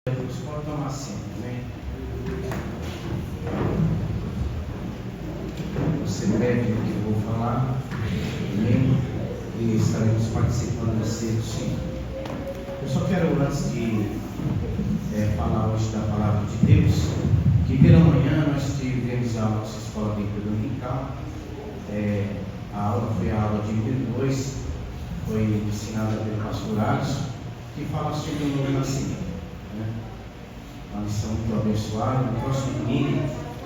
Você pode tomar assento, né? Você bebe o que eu vou falar, amém? E estaremos participando da ceia do Senhor. Eu só quero, antes de falar hoje da palavra de Deus, que pela manhã nós tivemos a nossa escola bíblica dominical. A aula foi a aula de número 2, foi ensinada pelo pastor Alisson, que fala sobre o novo nascimento. Uma lição muito abençoada. No próximo domingo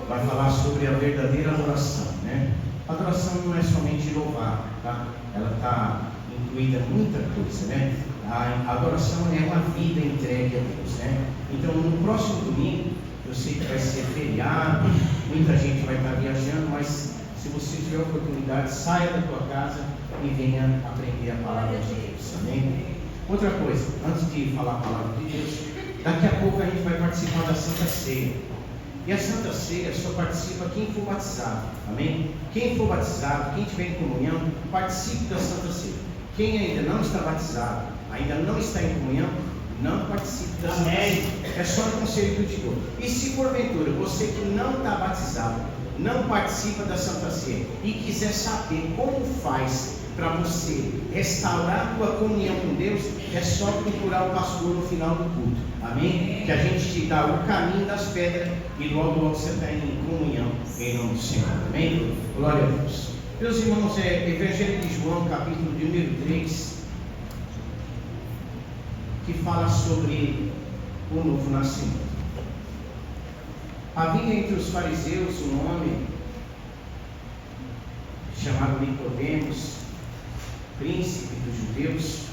vai falar sobre a verdadeira adoração, né? A adoração não é somente louvar, tá? Ela está incluída em muita coisa, né? A adoração é uma vida entregue a Deus, né? Então no próximo domingo, eu sei que vai ser feriado, muita gente vai estar viajando, mas se você tiver a oportunidade, saia da tua casa e venha aprender a palavra de Deus, amém? Outra coisa, antes de falar a palavra de Deus, daqui a pouco a gente vai participar da Santa Ceia. E a Santa Ceia só participa quem for batizado, amém? Quem for batizado, quem tiver em comunhão, participe da Santa Ceia. Quem ainda não está batizado, ainda não está em comunhão, não participe da Santa Ceia. É só no conselho que eu te dou. E se porventura você que não está batizado, não participa da Santa Ceia e quiser saber como faz para você restaurar a tua comunhão com Deus, é só procurar o pastor no final do culto, amém? Que a gente te dá o caminho das pedras e logo você está em comunhão em nome do Senhor, amém? Glória a Deus. Meus irmãos, Evangelho de João, capítulo de número 3, que fala sobre o novo nascimento. Havia entre os fariseus um homem chamado Nicodemos, príncipe dos judeus.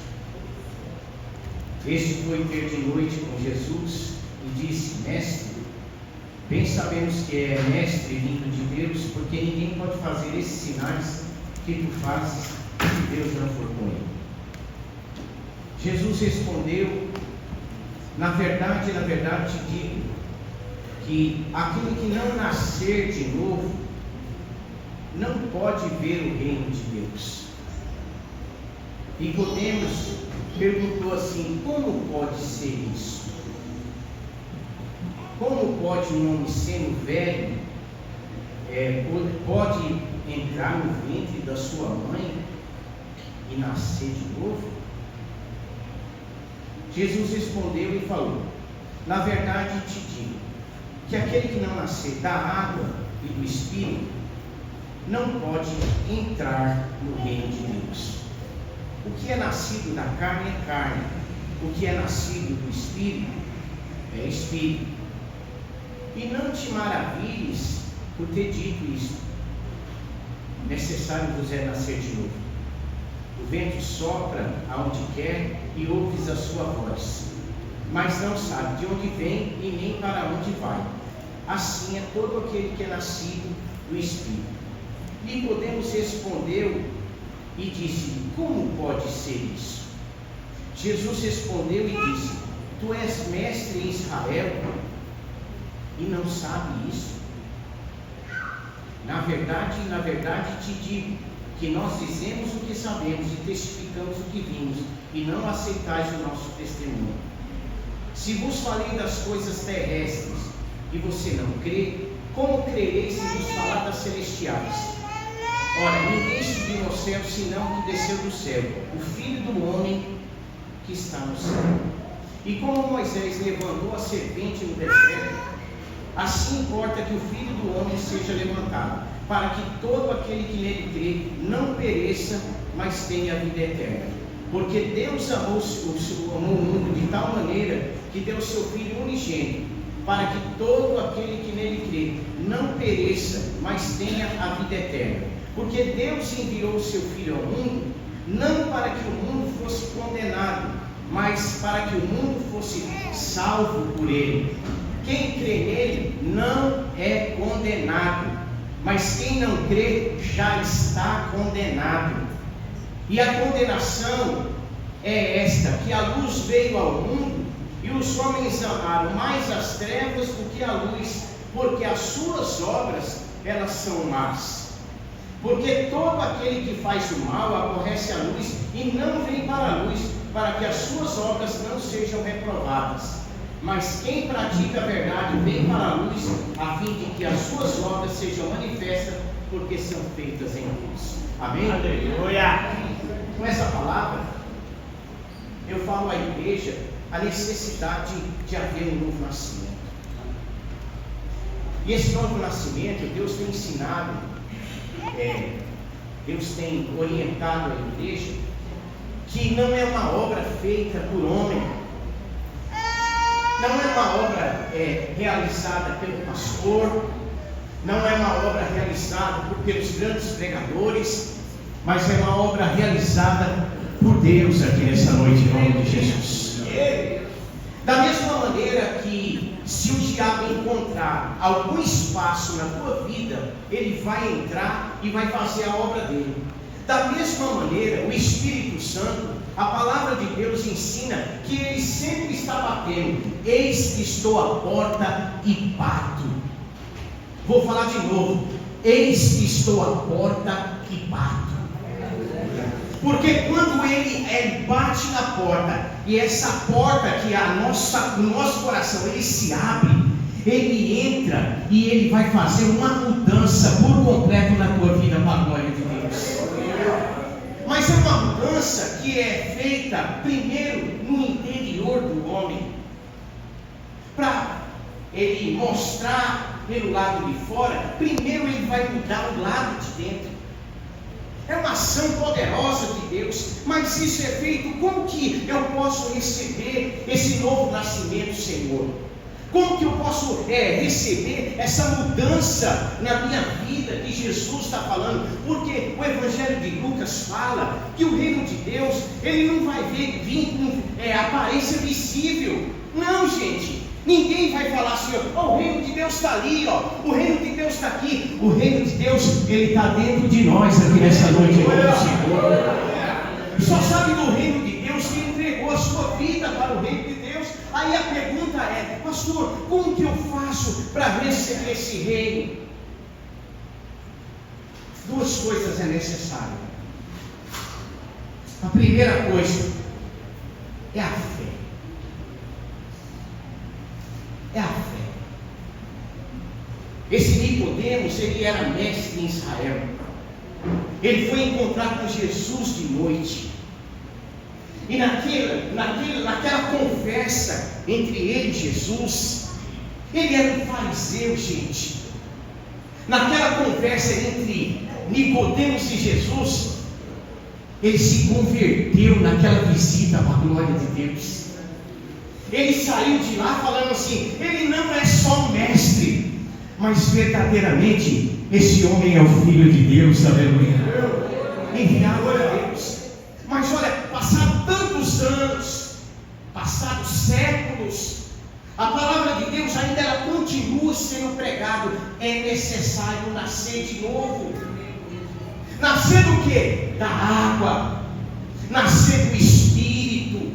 Este foi ter de noite com Jesus e disse: Mestre, bem sabemos que é mestre vindo de Deus, porque ninguém pode fazer esses sinais que tu fazes se Deus não for com ele. Jesus respondeu: na verdade te digo que aquele que não nascer de novo não pode ver o reino de Deus. Nicodemos perguntou assim: como pode ser isso? Como pode um homem sendo velho pode entrar no ventre da sua mãe e nascer de novo? Jesus respondeu e falou: na verdade te digo que aquele que não nascer da água e do Espírito não pode entrar no reino de Deus. O que é nascido da carne é carne, o que é nascido do Espírito é Espírito. E não te maravilhes por ter dito isto: necessário vos é nascer de novo. O vento sopra aonde quer e ouves a sua voz, mas não sabe de onde vem e nem para onde vai. Assim é todo aquele que é nascido do Espírito. Nicodemos respondeu e disse: como pode ser isso? Jesus respondeu e disse: tu és mestre em Israel e não sabe isso? Na verdade te digo que nós dizemos o que sabemos e testificamos o que vimos, e não aceitais o nosso testemunho. Se vos falei das coisas terrestres e você não crê, como crereis se vos falar das celestiais? Ora, ninguém subiu ao céu senão que desceu do céu, o Filho do homem que está no céu. E como Moisés levantou a serpente no deserto, assim importa que o Filho do homem seja levantado, para que todo aquele que nele crê não pereça, mas tenha a vida eterna. Porque Deus amou o mundo de tal maneira que deu o seu Filho unigênito, para que todo aquele que nele crê não pereça, mas tenha a vida eterna. Porque Deus enviou o seu Filho ao mundo, não para que o mundo fosse condenado, mas para que o mundo fosse salvo por ele. Quem crê nele não é condenado, mas quem não crê já está condenado. E a condenação é esta: que a luz veio ao mundo e os homens amaram mais as trevas do que a luz, porque as suas obras elas são más. Porque todo aquele que faz o mal aborrece a luz e não vem para a luz, para que as suas obras não sejam reprovadas. Mas quem pratica a verdade vem para a luz, a fim de que as suas obras sejam manifestas, porque são feitas em Deus. Amém? Aleluia! Com essa palavra, eu falo à igreja a necessidade de haver um novo nascimento. E esse novo nascimento, Deus tem ensinado, Deus tem orientado a igreja, que não é uma obra feita por homem, não é uma obra realizada pelo pastor, não é uma obra realizada pelos grandes pregadores, mas é uma obra realizada por Deus aqui nessa noite, em nome de Jesus. Da mesma maneira que se o diabo encontrar algum espaço na tua vida, ele vai entrar e vai fazer a obra dele. Da mesma maneira, o Espírito Santo, a palavra de Deus ensina que ele sempre está batendo. Eis que estou à porta e bato. Vou falar de novo. Eis que estou à porta e bato. Porque quando ele bate na porta, e essa porta que é o nosso coração, ele se abre, ele entra e ele vai fazer uma mudança por completo na tua vida, para a glória de Deus. Mas é uma mudança que é feita primeiro no interior do homem, para ele mostrar pelo lado de fora. Primeiro ele vai mudar o lado de dentro. É uma ação poderosa de Deus, mas isso é feito. Como que eu posso receber esse novo nascimento, Senhor? Como que eu posso receber essa mudança na minha vida que Jesus está falando? Porque o Evangelho de Lucas fala que o reino de Deus, ele não vai vir com aparência visível. Não, gente. Ninguém vai falar assim, o reino de Deus está ali, o reino de Deus está aqui. O reino de Deus, ele está dentro de nós aqui nessa noite, em nome do Senhor. Só sabe do reino de Deus que entregou a sua vida para o reino de Deus. Aí a pergunta é, pastor, como que eu faço para receber esse reino? Duas coisas é necessário. A primeira coisa é a fé. É a fé. Esse Nicodemos, ele era mestre em Israel. Ele foi encontrar com Jesus de noite. E naquela conversa entre ele e Jesus, ele era um fariseu, gente. Naquela conversa entre Nicodemos e Jesus, ele se converteu naquela visita para a glória de Deus. Ele saiu de lá falando assim, ele não é só um mestre, mas verdadeiramente esse homem é o Filho de Deus, aleluia, enviado a Deus. Mas olha, passaram tantos anos, passados séculos, a palavra de Deus ainda ela continua sendo pregada. É necessário nascer de novo. Nascer do quê? Da água, nascer do Espírito.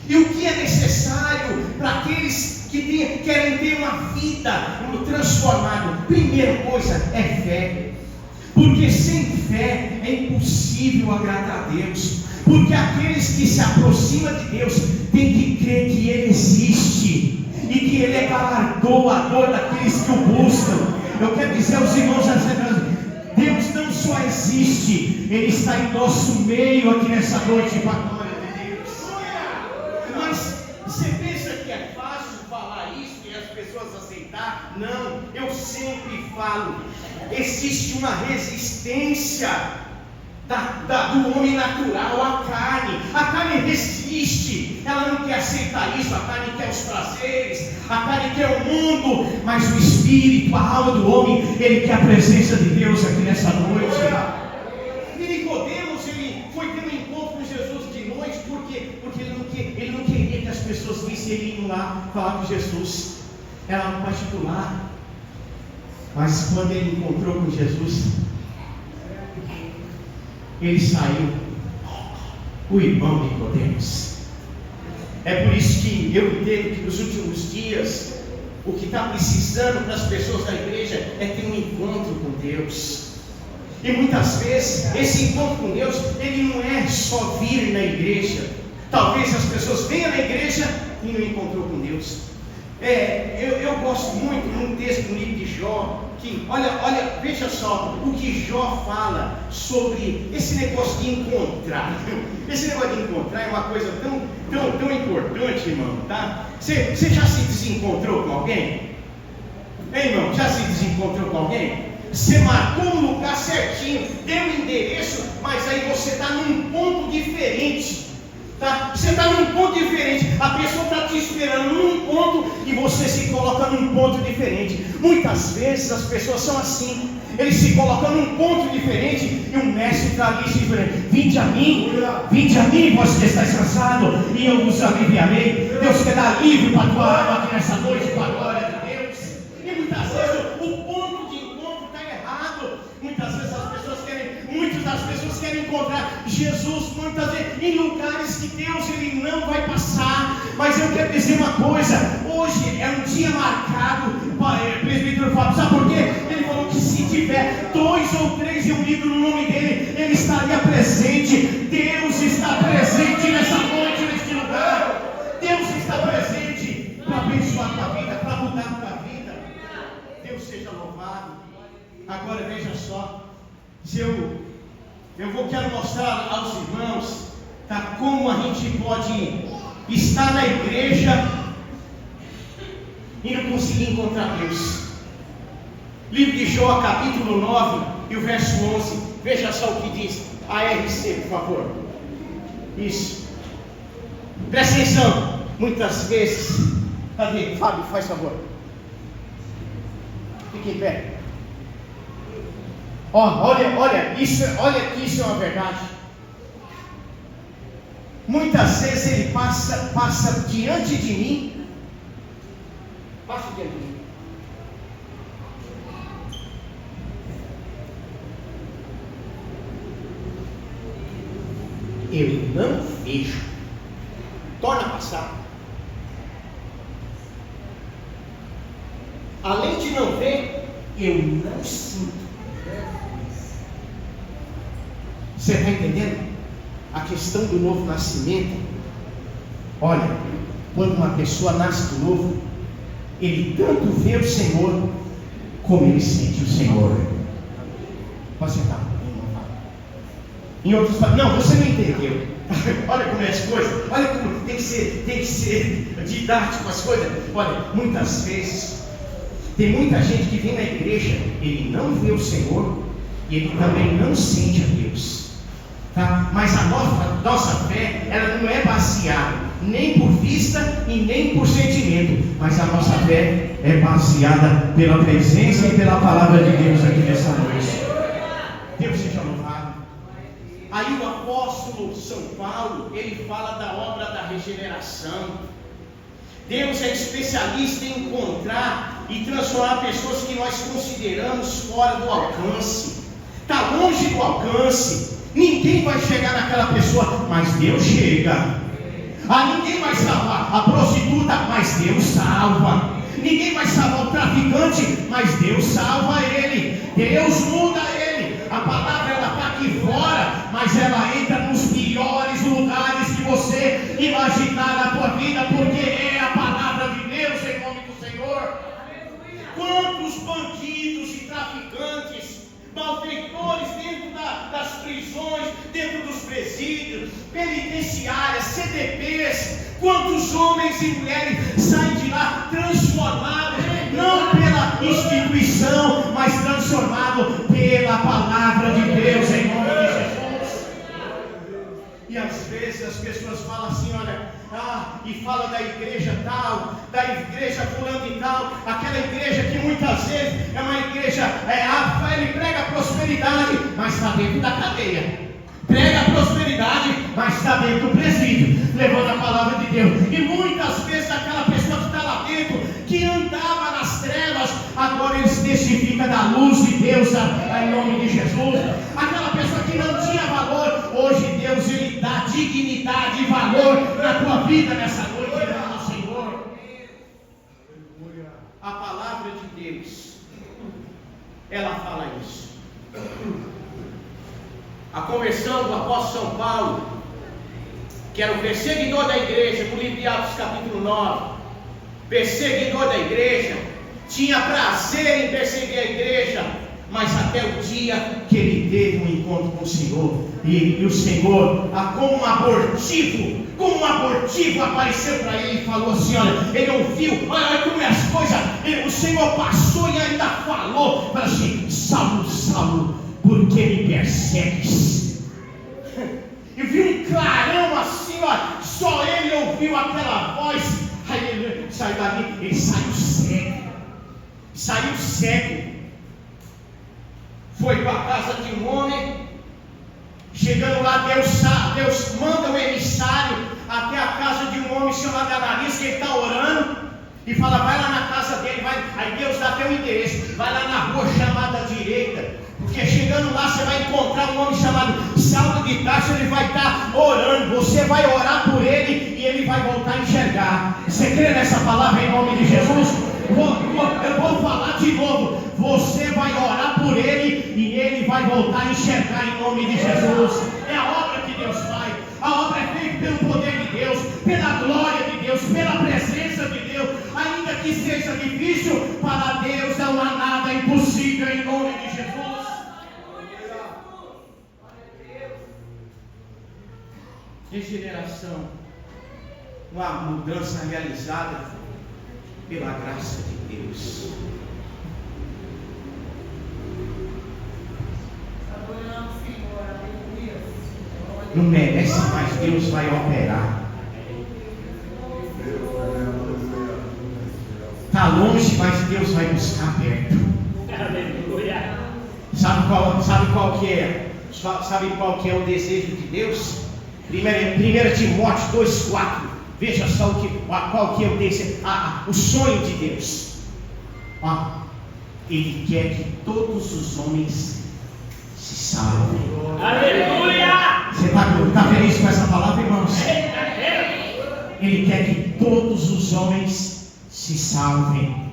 E o que é necessário para aqueles que querem ter uma vida transformada? Primeira coisa é fé. Porque sem fé é impossível agradar a Deus. Porque aqueles que se aproximam de Deus têm que crer que Ele existe e que Ele é galardoador daqueles que o buscam. Eu quero dizer aos irmãos, Deus não só existe, Ele está em nosso meio aqui nessa noite para a glória de Deus. Mas você pensa que é fácil falar isso e as pessoas aceitar? Não, eu sempre falo, existe uma resistência do homem natural à carne. A carne resiste, ela não quer aceitar isso. A carne quer os prazeres, a carne quer o mundo, mas o espírito, a alma do homem, ele quer a presença de Deus aqui nessa noite. E Nicodemos, ele foi ter um encontro com Jesus de noite, porque ele não queria que as pessoas vissem ele indo lá falar com Jesus. Era um particular. Mas quando ele encontrou com Jesus, ele saiu, o irmão Nicodemos. É por isso que eu entendo que nos últimos dias, o que está precisando para as pessoas da igreja é ter um encontro com Deus. E muitas vezes, esse encontro com Deus, ele não é só vir na igreja. Talvez as pessoas venham na igreja e não encontrou com Deus. Eu gosto muito num texto no livro de Jó, que, olha, veja só o que Jó fala sobre esse negócio de encontrar. Esse negócio de encontrar é uma coisa tão importante, irmão, tá? Você já se desencontrou com alguém? Hein, irmão, já se desencontrou com alguém? Você marcou um lugar certinho, deu o endereço, mas aí você está num ponto diferente. Tá? Você está num ponto diferente, a pessoa está te esperando num ponto e você se coloca num ponto diferente. Muitas vezes as pessoas são assim, eles se colocam num ponto diferente e o mestre está ali se dizendo: vinde a mim, vós que estáis cansado, e eu vos aliviarei. Deus quer dar livre para a tua alma aqui nessa noite, para a glória de Deus. E muitas vezes o ponto de encontro está errado. Muitas vezes muitas das pessoas querem encontrar Jesus muitas vezes em lugares que Deus ele não vai passar. Mas eu quero dizer uma coisa: hoje é um dia marcado, presbítero Fábio, sabe por quê? Ele falou que se tiver 2 ou 3 reunidos no nome dele, ele estaria presente. Deus está presente nessa noite, neste lugar. Deus está presente para abençoar a tua vida, para mudar a tua vida. Deus seja louvado. Agora veja só, quero mostrar aos irmãos, tá, como a gente pode estar na igreja e não conseguir encontrar Deus. Livro de Jó, capítulo 9 e o verso 11. Veja só o que diz. ARC, por favor. Isso. Presta atenção. Muitas vezes, cadê? Fábio, faz favor. Fique em pé. Olha que isso é uma verdade. Muitas vezes ele passa diante de mim. Passa diante de mim. Eu não vejo. Torna a passar. Além de não ver, eu não sinto. Você está entendendo? A questão do novo nascimento. Olha, quando uma pessoa nasce de novo, ele tanto vê o Senhor, como ele sente o Senhor. Pode sentar. Em outros palavras, não, você não entendeu. Olha como é as coisas. Olha como tem que ser didático as coisas. Olha, muitas vezes tem muita gente que vem na igreja, ele não vê o Senhor e ele também não sente a Deus. Tá? Mas a nossa fé, ela não é baseada nem por vista e nem por sentimento, mas a nossa fé é baseada pela presença e pela palavra de Deus aqui nessa noite. Deus seja louvado. Aí o apóstolo São Paulo, ele fala da obra da regeneração. Deus é especialista em encontrar e transformar pessoas que nós consideramos fora do alcance. Está longe do alcance. Ninguém vai chegar naquela pessoa, mas Deus chega. Ninguém vai salvar a prostituta, mas Deus salva. Ninguém vai salvar o traficante, mas Deus salva ele. Deus muda ele. A palavra ela está aqui fora, mas ela entra nos piores lugares que você imaginar na tua vida, porque é a palavra de Deus em nome do Senhor. Quantos bandidos e traficantes, malfeitores dentro das prisões, dentro dos presídios, penitenciárias, CDPs, quantos homens e mulheres saem de lá transformados, não pela instituição, mas transformados pela palavra de Deus em nome de Jesus. E às vezes as pessoas falam assim, olha, e fala da igreja tal, da igreja fulano e tal, aquela igreja que muitas vezes é uma igreja, ele prega prosperidade, mas está dentro da cadeia. Prega a prosperidade, mas está dentro do presídio, levando a palavra de Deus. E muitas vezes aquela pessoa que está lá dentro, que andava nas trevas, agora ele se testifica da luz de Deus, em nome de Jesus. Aquela pessoa que não tinha valor, hoje Deus ele dá dignidade e valor na tua vida nessa noite, em nome do Senhor. A palavra de Deus, ela fala isso. A conversão do apóstolo São Paulo, que era o perseguidor da igreja, no livro de Atos capítulo 9, perseguidor da igreja, tinha prazer em perseguir a igreja, mas até o dia que ele teve um encontro com o Senhor, e o Senhor, como um abortivo, apareceu para ele e falou assim: olha, ele ouviu, olha como é as coisas, o Senhor passou e ainda falou assim: Saulo, Saulo, por que me persegues? Eu vi um clarão assim, ó, só ele ouviu aquela voz. Aí ele saiu dali, ele saiu cego, foi para a casa de um homem. Chegando lá, Deus manda um emissário até a casa de um homem chamado Ananias, que ele está orando, e fala: vai lá na casa dele, vai. Aí Deus dá teu endereço, vai lá na rua chamada direita, porque chegando lá você vai encontrar um homem chamado Saulo de Tarso. Ele vai estar orando, você vai orar por ele e ele vai voltar a enxergar. Você crê nessa palavra em nome de Jesus? Eu vou falar de novo. Você vai orar por ele e ele vai voltar a enxergar em nome de Jesus. É a obra que Deus faz. A obra é feita pelo poder de Deus, pela glória de Deus, pela presença de Deus. Ainda que seja difícil, para Deus não há nada impossível em nome de Jesus. Regeneração, uma mudança realizada pela graça de Deus. Não merece, mas Deus vai operar. Está longe, mas Deus vai buscar perto. Sabe qual que é? Sabe qual que é o desejo de Deus? 1 Timóteo 2,4. Veja só qual que é o desejo, o sonho de Deus. Ele quer que todos os homens se salvem. Aleluia! Você está feliz com essa palavra, irmãos? Ele quer que todos os homens se salvem.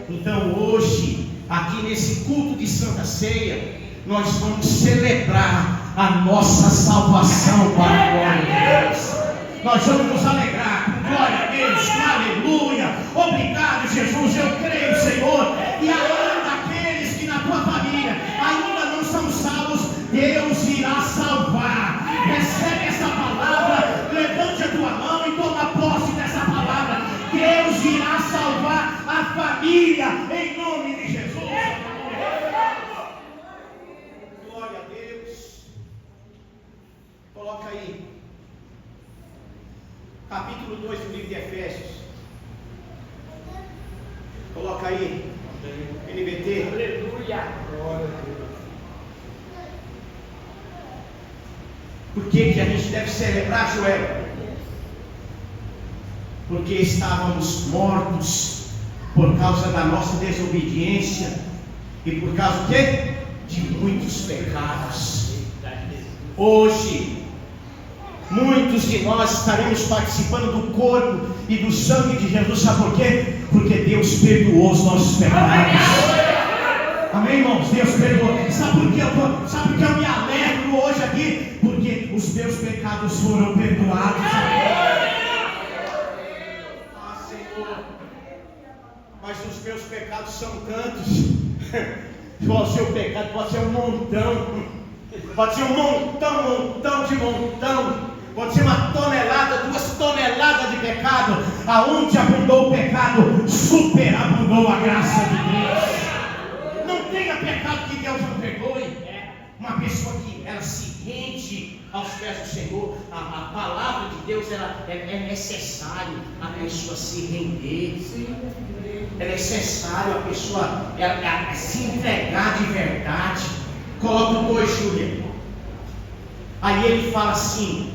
Então hoje, aqui nesse culto de Santa Ceia, nós vamos celebrar a nossa salvação para a glória de Deus. Nós vamos nos alegrar com glória a Deus, aleluia. Obrigado, Jesus, eu creio, Senhor. E ainda aqueles que na tua família ainda não são salvos, Deus irá salvar. Recebe essa palavra, levante a tua mão e toma posse dessa palavra. Deus irá salvar a família em nome de Jesus. Glória a Deus. Coloca aí capítulo 2 do livro de Efésios. Coloca aí, NBT. Aleluia. Por que a gente deve celebrar, Joel? Porque estávamos mortos por causa da nossa desobediência e por causa de quê? De muitos pecados. Hoje muitos de nós estaremos participando do corpo e do sangue de Jesus. Sabe por quê? Porque Deus perdoou os nossos pecados. Amém, irmãos? Deus perdoou. Sabe por que eu me alegro hoje aqui? Porque os meus pecados foram perdoados. Senhor, mas os meus pecados são tantos. O seu pecado pode ser um montão. Pode ser um montão de montão. Pode ser uma tonelada, 2 toneladas de pecado. Aonde abundou o pecado, superabundou a graça de Deus. Não tenha pecado que Deus não perdoe. Uma pessoa que ela se rende aos pés do Senhor, a palavra de Deus, é necessário a pessoa se render. É necessário a pessoa se entregar de verdade. Coloca o 2, Júlia. Aí ele fala assim: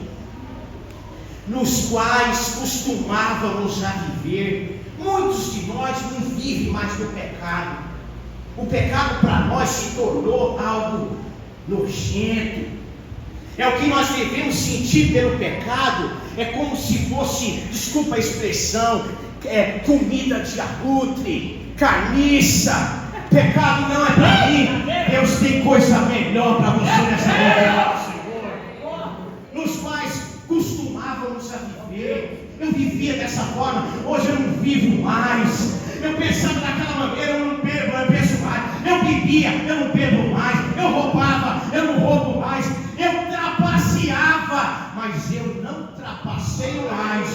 nos quais costumávamos a viver. Muitos de nós não vivem mais no pecado. O pecado para nós se tornou algo nojento. É o que nós devemos sentir pelo pecado. É como se fosse, desculpa a expressão, comida de abutre, carniça. Pecado não é para mim. Deus tem coisa melhor para você nessa noite, Senhor. Nos quais costumávamos a viver, Eu vivia dessa forma, hoje eu não vivo mais. Eu pensava daquela maneira, eu não bebo, eu penso mais. Eu bebia, eu não bebo mais. Eu roubava, eu não roubo mais. Eu trapaceava, mas eu não trapaceio mais.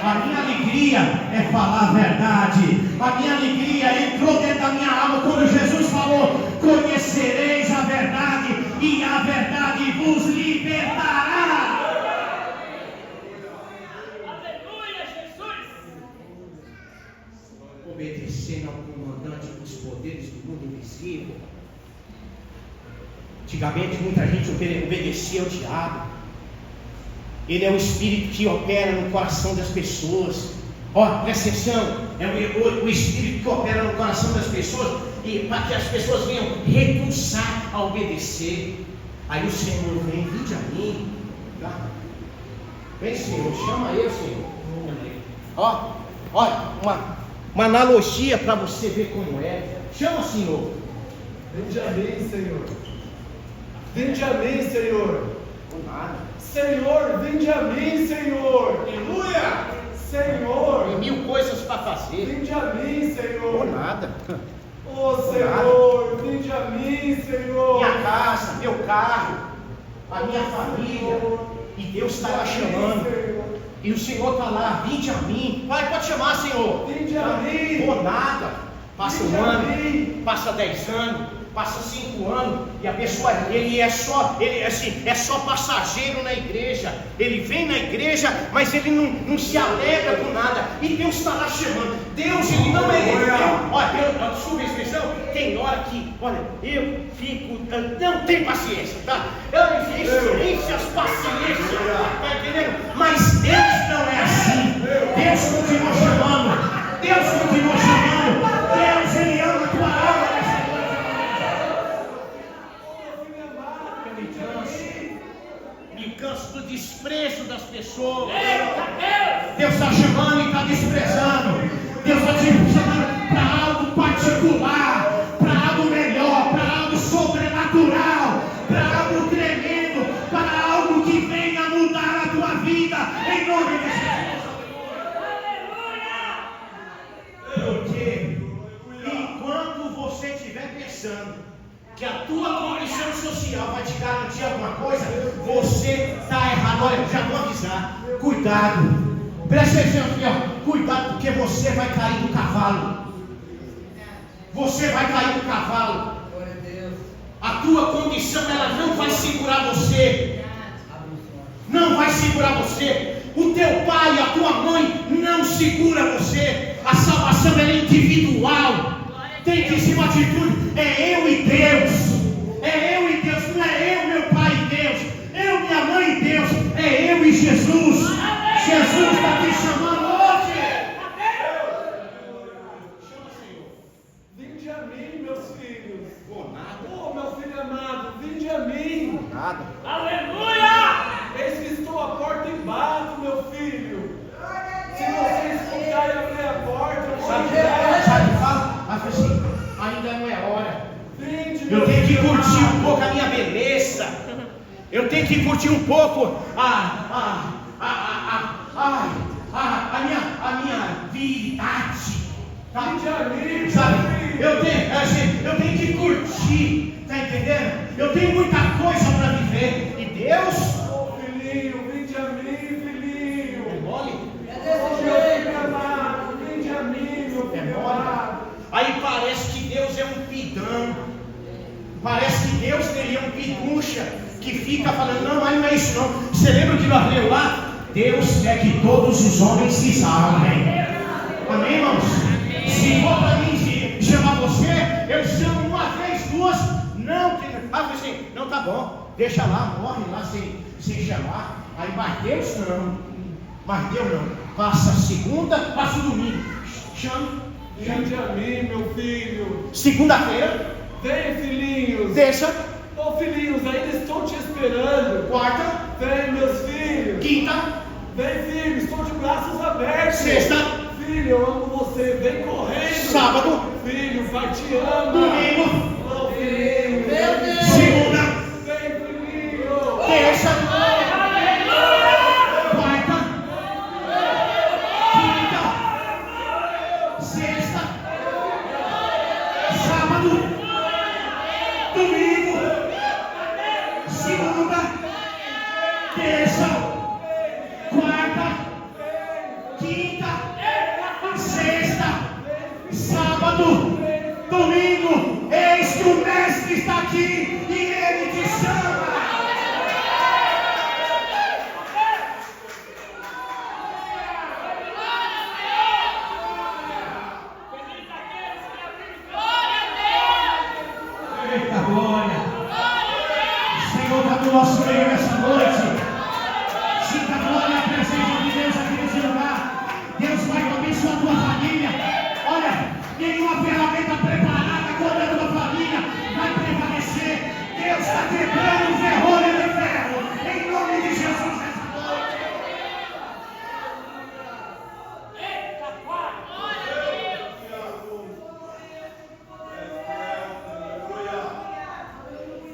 A minha alegria é falar a verdade. A minha alegria entrou dentro da minha alma quando Jesus falou: conhecereis a verdade e a verdade vos libertará. Obedecendo ao comandante dos poderes do mundo invisível. Antigamente muita gente obedecia ao diabo. Ele é o espírito que opera no coração das pessoas. Ó, presta atenção, é o espírito que opera no coração das pessoas, e para que as pessoas venham recusar a obedecer. Aí o Senhor vem: vinde a mim, tá? Vem, Senhor, chama eu, Senhor. Ó, olha, uma analogia para você ver como é. Chama, Senhor. Vinde a mim, Senhor. Vinde a mim, Senhor. Por nada. Senhor, vinde a mim, Senhor. Aleluia. Senhor. Tem mil coisas para fazer. Vinde a mim, Senhor. Por nada. Oh, Senhor, vinde a mim, Senhor. Minha casa, meu carro, a minha família. E Deus está lá chamando. E o Senhor está lá: vinde a mim. Vai, pode chamar, Senhor. Vinde a mim. Por nada. Passa um ano, passa 10 anos, passa 5 anos, e a pessoa, ele é só passageiro na igreja. Ele vem na igreja, mas ele não se alegra com nada. E Deus está lá chamando. Deus, ele não é ele. Olha, desculpa a expressão, tem hora que, olha, eu não tenho paciência, tá? Eu encho as paciências, tá entendendo? Mas Deus não é assim. Deus continua chamando. Deus continua chamando. Deus, ele ama a tua alma nessa noite. Eu me canso do desprezo das pessoas. Deus está chamando e está desprezando. Deus está te chamando para algo particular, para algo melhor, para algo sobrenatural, para algo tremendo, para algo que venha mudar a tua vida, em nome de Jesus. Porque enquanto você estiver pensando que a tua condição social vai te garantir alguma coisa, você está errado. Olha, já vou avisar, cuidado, presta atenção aqui, ó. Cuidado, porque você vai cair do cavalo. Você vai cair do cavalo. A tua condição, ela não vai segurar você. Não vai segurar você. O teu pai, a tua mãe não segura você. A salvação é individual. Tem que ser uma atitude. É eu e Deus. É eu e Deus. Não é eu, meu pai e Deus. Eu, minha mãe e Deus. É eu e Jesus. Jesus está te chamando hoje. Chama, Senhor. Vinde a mim, meus filhos. Por nada. Oh, meu filho amado, vinde a mim. Por nada. Aleluia! Eis que estou à porta e bato, meu filho. Se você escutar e abrir a porta, eu vou entrar. Sabe, fala, mas assim, ainda não é hora. Vinde, Eu meu tenho que filho curtir um amado. pouco a minha beleza. Eu tenho que curtir um pouco a minha habilidade. Tá? Vinde a mim, Sabe, meu filho. eu tenho que curtir, tá entendendo? Eu tenho muita coisa para viver. E Deus, Oh, filhinho, vinde a mim, filhinho. é mole. Oh, meu filho amado, vinde a mim, meu É filho mole. amado. Aí parece que Deus é um pidão. Parece que Deus teria um piducha que fica falando: não, mas não é isso não. Você lembra que nós lemos lá? Deus quer que todos os homens se salvem. Amém, irmãos? Se for para mim chamar você, eu chamo uma vez, duas. Não, assim, não, tá bom. Deixa lá, morre lá sem chamar. Aí, mas Deus não. Mas Deus não. Passa segunda, passa o domingo. Chama. Vinde a mim, meu filho. Segunda-feira, Vem, filhinhos. terça, Oh, filhinhos, ainda estou te esperando. quarta, Vem, meus filhos. quinta, Vem, filho, estou de braços abertos. sexta, Filho, eu amo você. Vem correndo. sábado, Filho, vai te ama. domingo, Oh, filhinho. segunda, Vem, filhinho. terça, quarta, sexta, sábado, domingo, segunda, terça, quarta, quinta, sexta, sábado, domingo. Eis que o mestre está aqui e ele te chama. Eita glória! O Senhor está no nosso meio nessa noite. Sinta a glória e a presença de Deus aqui nesse lugar. Deus vai abençoar a tua família. Olha, nenhuma ferramenta preparada contra a tua família vai prevalecer. Deus está quebrando o ferrolho do ferro. Em nome de Jesus nessa noite. Eita, Pai!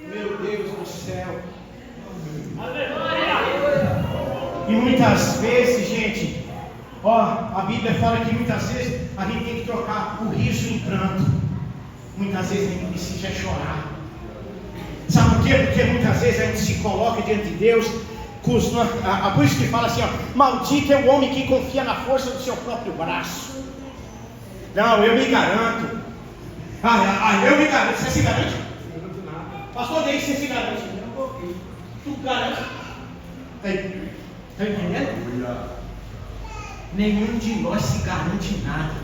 Meu Deus do céu. E muitas vezes, gente, ó, a Bíblia fala que muitas vezes a gente tem que trocar o riso em pranto. Muitas vezes a gente precisa chorar. Sabe por quê? Porque muitas vezes a gente se coloca diante de Deus. Por isso que fala assim, ó, maldito é o homem que confia na força do seu próprio braço. Não, eu me garanto. Eu me garanto. Você se garante? Pastor Deis, você se garante? Tu garante? Está entendendo? Nenhum de nós se garante nada.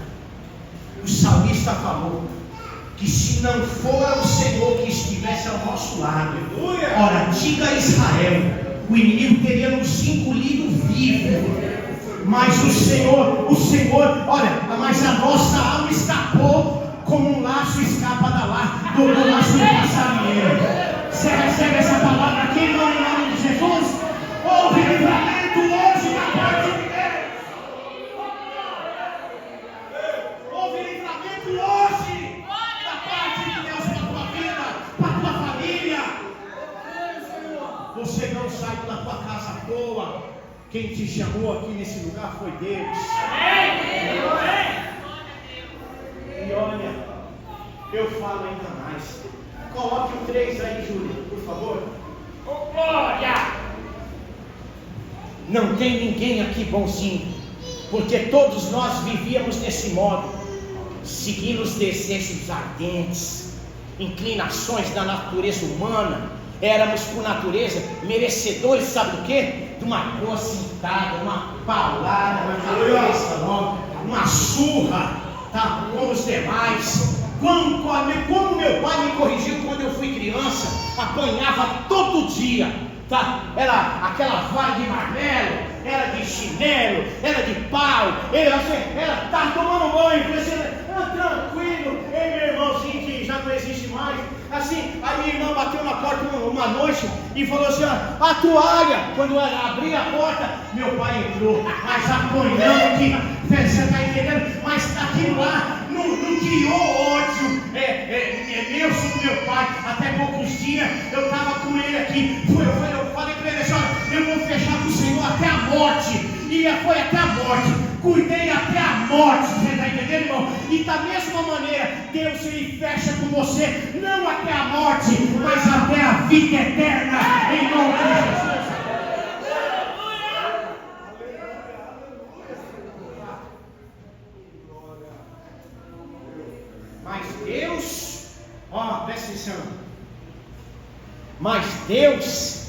O salmista falou que se não for o Senhor que estivesse ao nosso lado, ora, diga a Israel, o inimigo teria nos engolido vivo. Mas o Senhor, olha, mas a nossa alma escapou como um laço escapa do laço do passarinheiro. Você recebe essa palavra aqui em nome de Jesus? Houve livramento hoje da parte de Deus. Houve livramento hoje da parte de Deus para a tua vida, para a tua família. Você não saiu da tua casa à toa. Quem te chamou aqui nesse lugar foi Deus. E olha, eu falo ainda mais. Coloque o 3 aí, Júlio, por favor. Glória! Não tem ninguém aqui bonzinho, porque todos nós vivíamos desse modo, seguindo os desejos ardentes, inclinações da natureza humana. Éramos por natureza merecedores, sabe do quê? De uma boa sentada, uma paulada na cabeça, uma surra, tá? Como os demais. Como meu pai me corrigiu quando eu fui criança, apanhava todo dia, tá? Era aquela vara de marmelo, era de chinelo, era de pau, tá tomando banho, tranquilo, meu irmãozinho que já não existe mais. Assim, a minha irmã bateu na porta uma noite e falou assim, ó, a toalha. Quando eu abri a porta, meu pai entrou, mas apanhando que, você está entendendo? Mas aquilo lá não criou ódio meu sobre meu pai. Até poucos dias eu estava com ele aqui, eu falei para ele assim, ó, eu vou fechar com o Senhor até a morte. E foi até a morte, cuidei até a morte, você está entendendo, irmão? E da mesma maneira, Deus ele fecha com você, não até a morte, mas até a vida eterna, em nome de Jesus. Mas Deus, ó, presta atenção, mas Deus,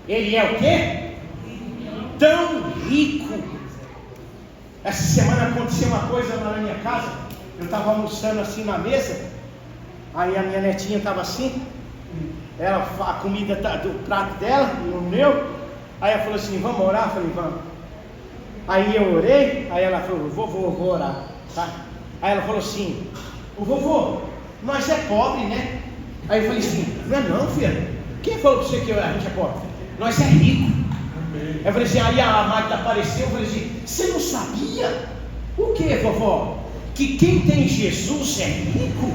Ele é o quê? Tão rico. Essa semana aconteceu uma coisa lá na minha casa. Eu estava almoçando assim na mesa. Aí a minha netinha estava assim. A comida do prato dela, no meu. Aí ela falou assim, vamos orar? Eu falei, vamos. Aí eu orei. Aí ela falou, vou orar, tá? Aí ela falou assim, ô vovô, nós é pobre, né? Aí eu falei assim, não filha. Quem falou para você que a gente é pobre? Nós é rico. Eu falei assim, aí a Magda apareceu, eu falei assim, você não sabia? O que, vovó? Que quem tem Jesus é rico?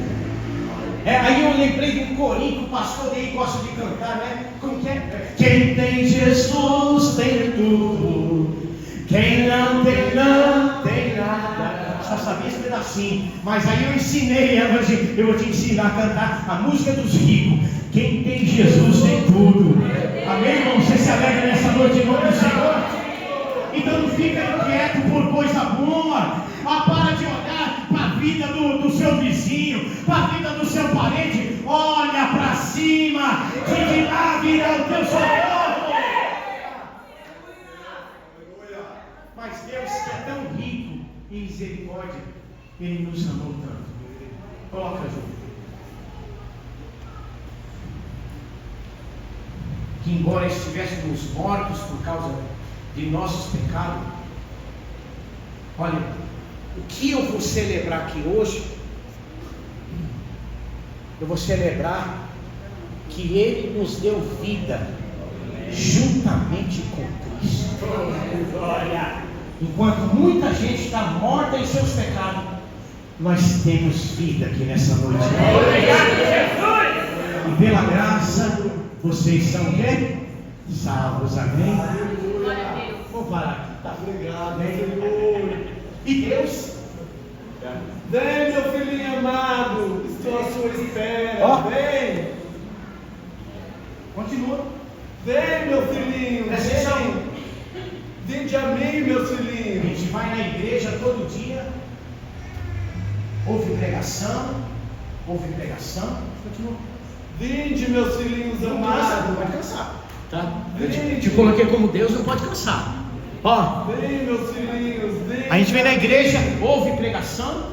Aí eu lembrei de um corinho que o pastor dele gosta de cantar, né? Como que é? Quem tem Jesus tem tudo, quem não tem nada. só sabia esse pedacinho. Mas aí eu ensinei ela hoje. Eu vou te ensinar a cantar a música dos ricos. Quem tem Jesus tem tudo. Amém, irmão? Você se alegra nessa noite em nome do Senhor? Então não fica inquieto por coisa boa. Para de olhar para a vida do seu vizinho, para a vida do seu parente. Olha para cima, que de lá virá o teu socorro. Mas Deus, que é tão rico em misericórdia, Ele nos amou tanto. Coloca junto. Que embora estivéssemos mortos por causa de nossos pecados, olha, o que eu vou celebrar aqui hoje, eu vou celebrar que Ele nos deu vida juntamente com Cristo. Glória! Enquanto muita gente está morta em seus pecados, nós temos vida aqui nessa noite. E pela graça, vocês são o quê? Salvos, amém? Vou parar aqui, tá? Obrigado, Senhor. E Deus? Vem, meu filhinho amado, estou à sua espera. Ó. Vem, Continua. vem, meu filhinho. Presta atenção. Vem. Vinde a mim, meus A filhinhos. gente vai na igreja todo dia, ouve pregação. Continua. Vinde, meus filhinhos Não amados. pode cansar, tá? Vem. Te coloquei como Deus, não pode cansar. Ó, Vem, meus filhinhos. Vem. a gente vem na igreja, ouve pregação,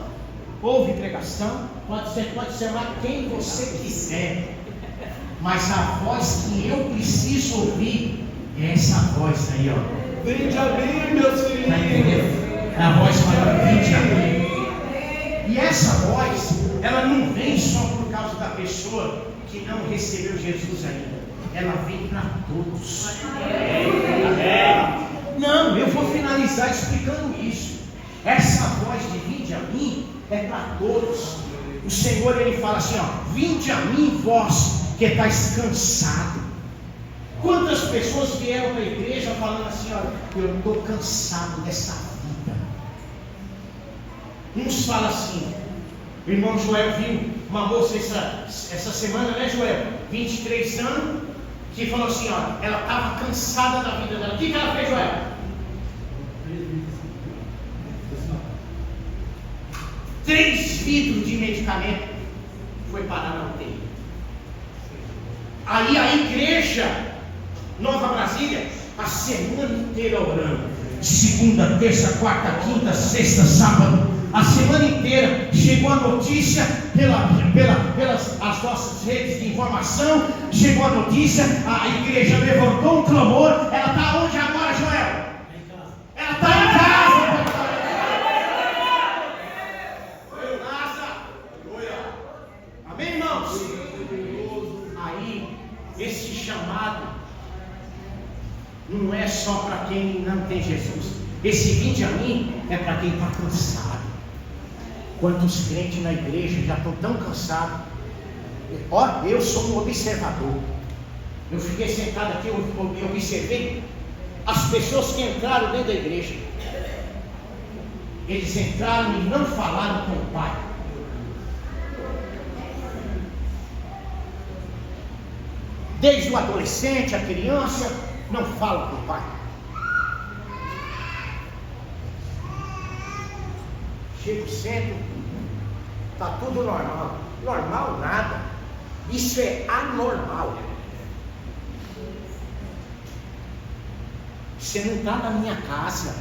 pode chamar quem você quiser, mas a voz que eu preciso ouvir é essa voz aí, ó. Vinde a mim, meus Tá filhinhos. entendendo? É a voz falando, vinde a mim. E essa voz, ela não vem só por causa da pessoa que não recebeu Jesus ainda. Ela vem para todos. Não, eu vou finalizar explicando isso. Essa voz de vinde a mim é para todos. O Senhor, Ele fala assim, ó, vinde a mim, vós que estáis cansados. Quantas pessoas vieram para a igreja falando assim, olha, eu estou cansado dessa vida. Uns falam assim, o irmão Joel viu uma moça essa semana, né, Joel? 23 anos, que falou assim, olha, ela estava cansada da vida dela. O que ela fez, Joel? 3 vidros de medicamento, foi parar na UTI. Aí a igreja Nova Brasília, a semana inteira orando. Segunda, terça, quarta, quinta, sexta, sábado. A semana inteira chegou a notícia pelas as nossas redes de informação. Chegou a notícia, a igreja levantou um clamor. Ela está onde agora, Joel? Ela está em casa. Amém, irmãos? Aí, esse chamado não é só para quem não tem Jesus. Esse vinde a mim é para quem está cansado. Quantos crentes na igreja já estão tão cansados? Ó, eu sou um observador. Eu fiquei sentado aqui, eu observei as pessoas que entraram dentro da igreja. Eles entraram e não falaram com o Pai. Desde o adolescente, a criança, não fala com o Pai. Chega o centro, está tudo normal. Normal nada. Isso é anormal. Você não está na minha casa.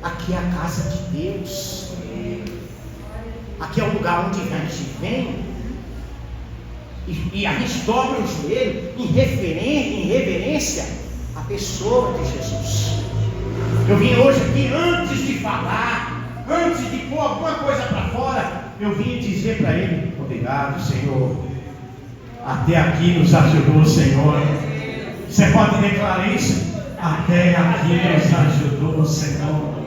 Aqui é a casa de Deus. Aqui é o lugar onde a gente vem e a gente dobra o joelho em reverência à pessoa de Jesus. Eu vim hoje aqui, antes de falar, antes de pôr alguma coisa para fora, eu vim dizer para ele: obrigado, Senhor. Até aqui nos ajudou o Senhor. Você pode declarar isso? Até aqui nos ajudou o Senhor.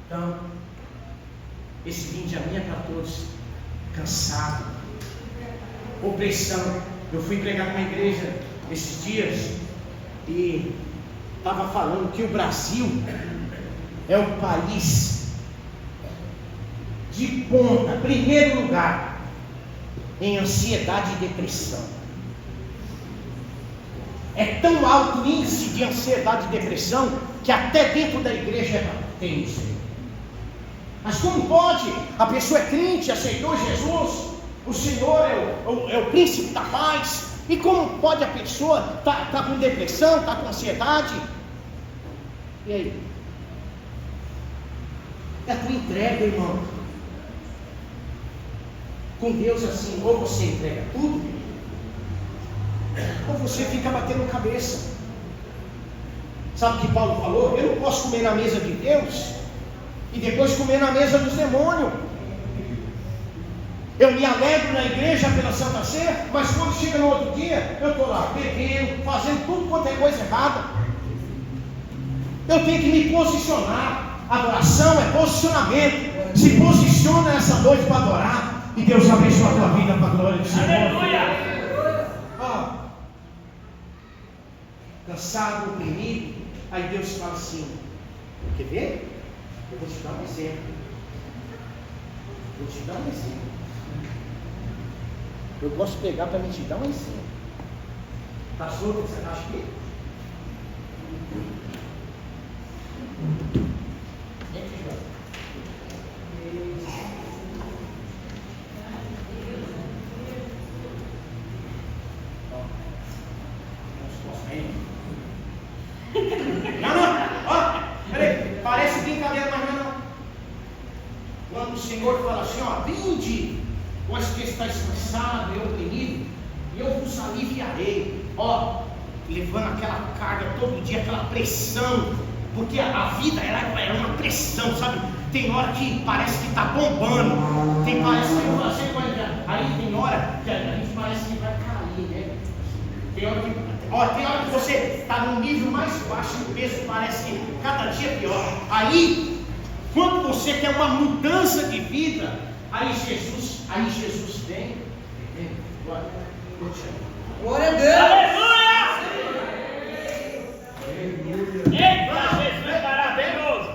Então, esse vinde a mim é para todos. Cansado, opressão. Eu fui pregar numa igreja esses dias e estava falando que o Brasil é o país de ponta, primeiro lugar, em ansiedade e depressão. É tão alto o índice de ansiedade e depressão que até dentro da igreja tem isso. Mas como pode? A pessoa é crente, aceitou Jesus, o Senhor é o príncipe da paz. E como pode a pessoa tá com depressão, está com ansiedade? E aí? É a tua entrega, irmão. Com Deus assim, ou você entrega tudo, ou você fica batendo cabeça. Sabe o que Paulo falou? Eu não posso comer na mesa de Deus e depois comer na mesa dos demônios. Eu me alegro na igreja pela Santa Ceia, mas quando chega no outro dia, eu estou lá bebendo, fazendo tudo quanto é coisa errada. Eu tenho que me posicionar. Adoração é posicionamento. Se posiciona nessa noite para adorar, e Deus abençoe a tua vida para a glória do Senhor. Aleluia! Cansado, oprimido, aí Deus fala assim: quer ver? Eu vou te dar um exemplo. Vou te dar um exemplo. Eu gosto de pegar para me te dar um exemplo. Está solto essa caixa aqui? Vem aqui, João. Não, parece brincadeira, mas não. Quando o Senhor fala assim, vinde, vós que estáis cansado e oprimido, e eu vos aliviarei. Levando aquela carga todo dia, aquela pressão, porque a vida é uma pressão, sabe? Tem hora que parece que está bombando, aí tem hora que a gente parece que vai cair, né? Tem hora que você está no nível mais baixo e o peso parece que cada dia é pior. Aí, quando você quer uma mudança de vida, aí Jesus vem. Glória a Deus! Aleluia! Eita, Jesus é maravilhoso!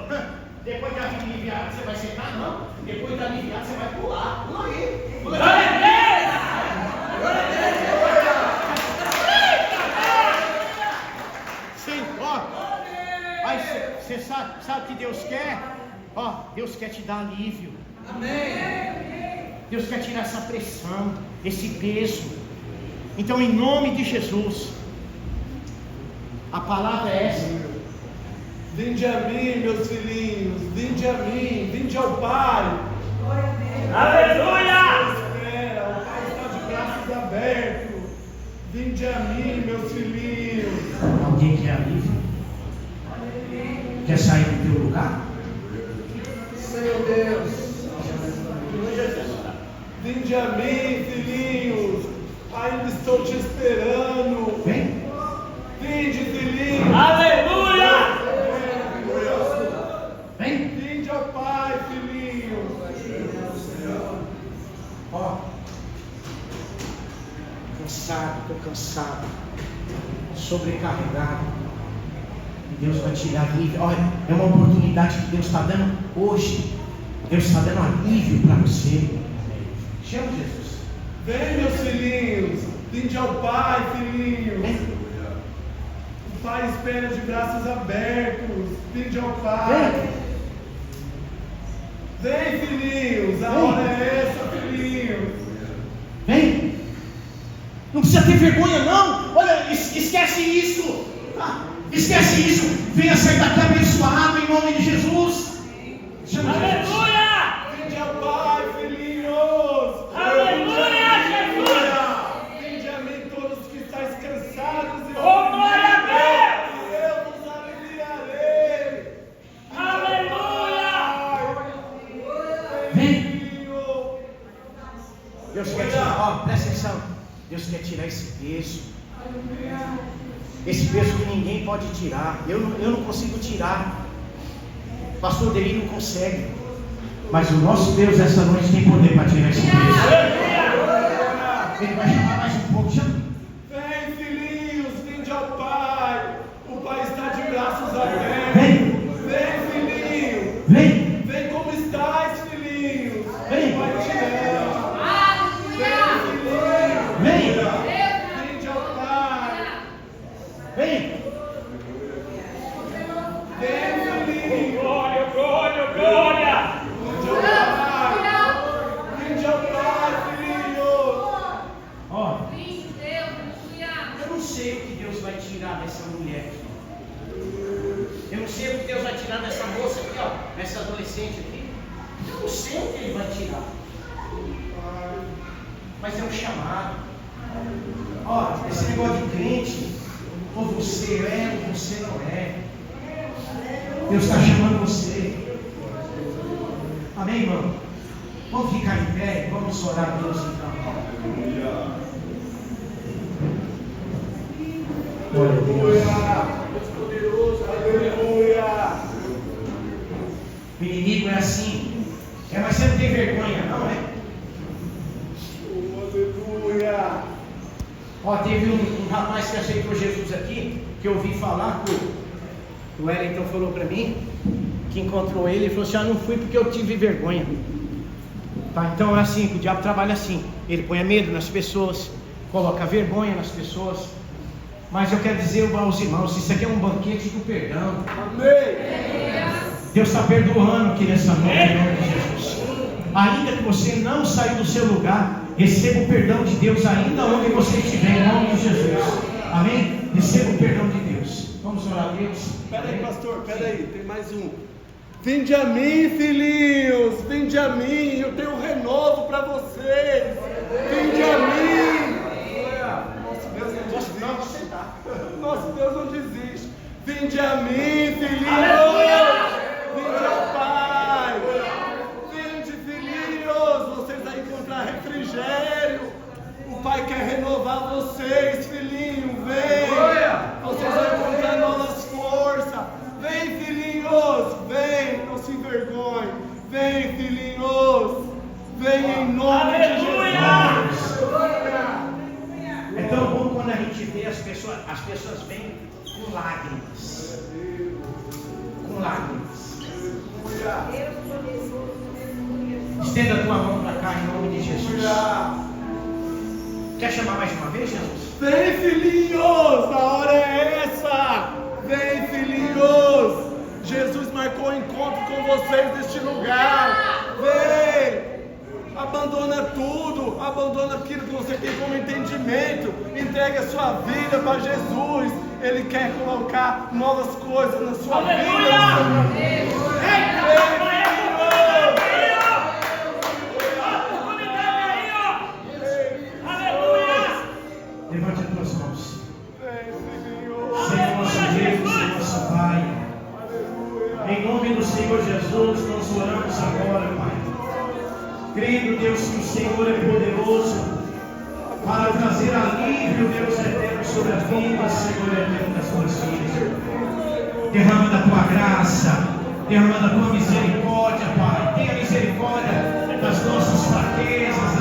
Depois da aliviada você vai sentar? Não. Depois da aliviada você vai pular. Pula aí. Pula aí. Glória a Deus! Sim, aí você sabe o que Deus quer? Deus quer te dar alívio. Amém! Deus quer tirar essa pressão, esse peso. Então, em nome de Jesus, a palavra é essa: Vinde a mim, meus filhinhos, vinde a mim, vinde ao Pai. Aleluia! Espera, o Pai está de braços abertos. Vinde a mim, meus filhinhos. Alguém quer alívio? Quer sair do teu lugar? Senhor Deus! Vinde a mim, filhinhos. Ainda estou te esperando. Vem. Vinde, filhinhos. Aleluia! Vem. Vinde ao Pai, filhinhos. Estou cansado, sobrecarregado. Deus vai te dar alívio. Olha, é uma oportunidade que Deus está dando hoje. Deus está dando alívio para você. Chama Jesus. Vem, meus filhinhos. Vinde ao Pai, filhinhos. O Pai espera de braços abertos. Vinde ao Pai. Vem, filhinhos. A hora é essa, filhinhos. Vem. Não precisa ter vergonha, não. Olha, esquece isso. Esquece isso. Venha sair daqui abençoado em nome de Jesus. Chama Jesus. Aleluia! Vinde ao Pai, filhinhos. Aleluia, Jesus! Vinde a mim todos que estáis cansados e Oh, glória a Deus! e eu vos aliviarei. Aleluia! Vem. Filhinho. Deus quer tirar, presta atenção. Deus quer tirar esse peso. Esse peso que ninguém pode tirar. Eu não consigo tirar. Pastor Deli não consegue. Mas o nosso Deus essa noite tem poder para tirar esse peso. Ele vai chamar mais um pouco. Chama. Vem, filhinhos, vinde ao Pai. O Pai está de braços abertos. Vem. Vem, filhinhos. Vem. Vem como estás, filhinhos. Vem. Pai te ama. Aleluia! Vem, Vem. filhinhos. Vinde ao Pai. Vem. Vem, filhinhos. Glória, glória, glória! Vinde ao Pai. Vinde ao Pai, filhinhos. Ó, Filho de Deus, aleluia! Eu não sei o que Deus vai tirar dessa mulher aqui. Eu não sei o que Deus vai tirar dessa moça aqui, ó, dessa adolescente aqui. Eu não sei o que Ele vai tirar. Mas é um chamado. Ó, esse negócio de crente, ou você é ou você não é. Deus está chamando você. Amém, irmão? Vamos ficar em pé e vamos orar a Deus então. Glória a Deus. Deus poderoso, aleluia. O inimigo é assim. Mas você não tem vergonha, não é? Aleluia. Ó, teve um rapaz que aceitou Jesus aqui, que eu ouvi falar, que o Wellington falou para mim, que encontrou ele e falou assim: não fui porque eu tive vergonha. Tá, então é assim, que o diabo trabalha assim. Ele põe medo nas pessoas, coloca vergonha nas pessoas. Mas eu quero dizer aos irmãos, isso aqui é um banquete do perdão. Amém. Deus está perdoando aqui nessa noite, em nome de Jesus. Ainda que você não saiu do seu lugar, receba o perdão de Deus ainda onde você estiver, em nome de Jesus. Amém? Receba o perdão de Deus. Vamos orar a Deus. Espera aí, pastor, espera aí, tem mais um. Vinde a mim, filhinhos, vinde a mim, eu tenho um renovo para vocês. Vinde a mim. Nosso Deus não desiste. Nosso Deus não desiste. Vinde a mim, filhinhos. Aleluia! Vinde ao Pai. Vinde, filhinhos. Vocês vão encontrar refrigério. O Pai quer renovar vocês, filhinho. Vem. Vocês vão encontrar novas forças. Vem, filhinhos. Vem, não se envergonhe. Vem, filhinhos. Vem em nome de Jesus. É tão bom quando a gente vê as pessoas vêm com lágrimas. Com lágrimas. Estenda a tua mão para cá em nome de Jesus. Quer chamar mais uma vez, Jesus? Vem, filhinhos, a hora é essa. Vem, filhinhos. Jesus marcou encontro com vocês neste lugar. Vem. Abandona tudo, abandona aquilo que você tem como entendimento, entregue a sua vida para Jesus. Ele quer colocar novas coisas na sua vida. Levante as tuas mãos. Vem, Senhor nosso Deus, Senhor nosso Pai. Em nome do Senhor Jesus, nós oramos agora, Pai. Crendo, Deus, que o Senhor é poderoso para trazer alívio, Deus eterno, sobre a vida, Senhor eterno, das tuas filhas. Derrama da tua graça, derrama da tua misericórdia, Pai. Tenha misericórdia das nossas fraquezas,